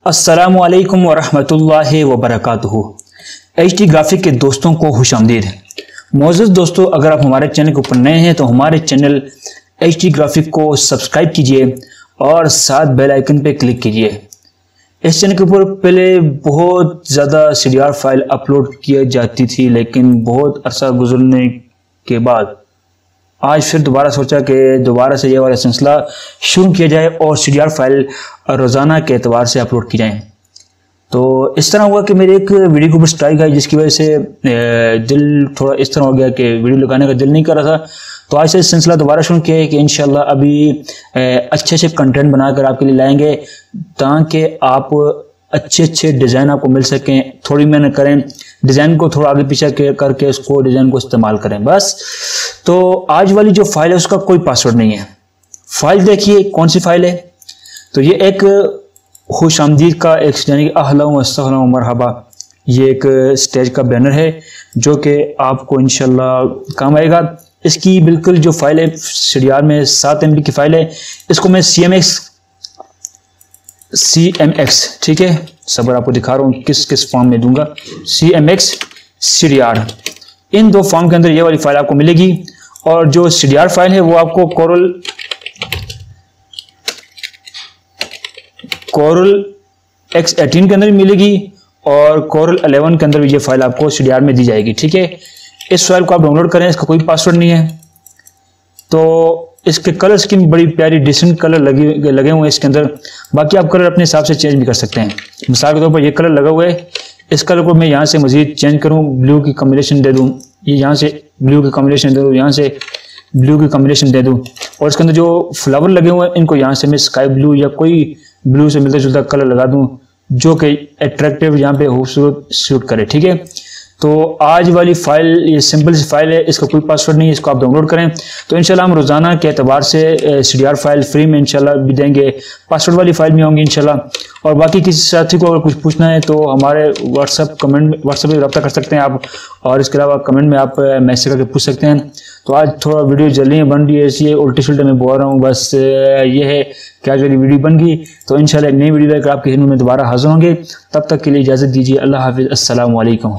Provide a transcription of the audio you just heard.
अस्सलामुअलैकुम वरहमतुल्लाहि वबरकातुहू। HD graphic के दोस्तों को खुशामदीद। मोअज़्ज़ज़ दोस्तों, अगर आप हमारे चैनल के ऊपर नए हैं तो हमारे चैनल HD ग्राफिक को सब्सक्राइब कीजिए और साथ बेल आइकन पे क्लिक कीजिए। इस चैनल के ऊपर पहले बहुत ज़्यादा CDR फाइल अपलोड की जाती थी, लेकिन बहुत अरसा गुजरने के बाद आज फिर दोबारा सोचा कि दोबारा से ये वाला सिलसिला शुरू किया जाए और CDR फाइल रोज़ाना के एतबार से अपलोड की जाए। तो इस तरह हुआ कि मेरे एक वीडियो के ऊपर स्ट्राइक आई, जिसकी वजह से दिल थोड़ा इस तरह हो गया कि वीडियो लगाने का दिल नहीं कर रहा था। तो आज से इस सिलसिला दोबारा शुरू किया है कि इंशाल्लाह अभी अच्छे से कंटेंट बनाकर आपके लिए लाएंगे, ताकि आप अच्छे डिज़ाइन आपको मिल सकें। थोड़ी मेहनत करें, डिज़ाइन को थोड़ा आगे पीछे करके उसको डिज़ाइन को इस्तेमाल करें बस। तो आज वाली जो फाइल है उसका कोई पासवर्ड नहीं है। फाइल देखिए कौन सी फाइल है। तो ये एक खुशामदीद का एक यानी अहला व सहला व मरहबा, ये एक स्टेज का बैनर है जो कि आपको इंशाल्लाह काम आएगा। इसकी बिल्कुल जो फाइल है CDR में 7 MB की फाइल है। इसको मैं CMX ठीक है, सबर आपको दिखा रहा हूँ किस किस फॉर्म में दूंगा। CMX CDR, इन दो फॉर्म के अंदर ये वाली फाइल आपको मिलेगी। और जो CDR फाइल है वो आपको कोरल X18 के अंदर भी मिलेगी और कोरल 11 के अंदर भी ये फाइल आपको CDR में दी जाएगी। ठीक है, इस फाइल को आप डाउनलोड करें, इसका कोई पासवर्ड नहीं है। तो इसके कलर स्कीम बड़ी प्यारी डिसेंट कलर लगे हुए हैं इसके अंदर। बाकी आप कलर अपने हिसाब से चेंज भी कर सकते हैं। मिसाल के तौर पर ये कलर लगा हुआ है, इस कलर को मैं यहाँ से मजीद चेंज करूँ, ब्लू की कॉम्बिनेशन दे दूँ, ये यहाँ से ब्लू की कॉम्बिनेशन दे दूँ, यहाँ से ब्लू की कॉम्बिनेशन दे दूँ। और इसके अंदर जो फ्लावर लगे हुए हैं इनको यहाँ से मैं स्काई ब्लू या कोई ब्लू से मिलता जुलता कलर लगा दूँ जो कि अट्रैक्टिव यहाँ पे खूबसूरत सूट करे। ठीक है, तो आज वाली फाइल ये सिंपल सी फाइल है, इसका कोई पासवर्ड नहीं है, इसको आप डाउनलोड करें। तो इंशाल्लाह हम रोज़ाना के एतबार से CDR फाइल फ्री में इंशाल्लाह भी देंगे, पासवर्ड वाली फाइल भी होंगी इंशाल्लाह। और बाकी किसी साथी को अगर कुछ पूछना है तो हमारे व्हाट्सएप पे रब्ता कर सकते हैं आप, और इसके अलावा कमेंट में आप मैसेज करके पूछ सकते हैं। तो आज थोड़ा वीडियो जल्दी में बन रही है, इसलिए उल्टे सुल्टे में बोल रहा हूँ, बस ये है कि आज वाली वीडियो बन गई। तो इंशाल्लाह एक नई वीडियो लेकर आपके हिंदू में दोबारा हाजिर होंगे। तब तक के लिए इजाज़त दीजिए। अल्लाह हाफिज़, अस्सलामु अलैकुम।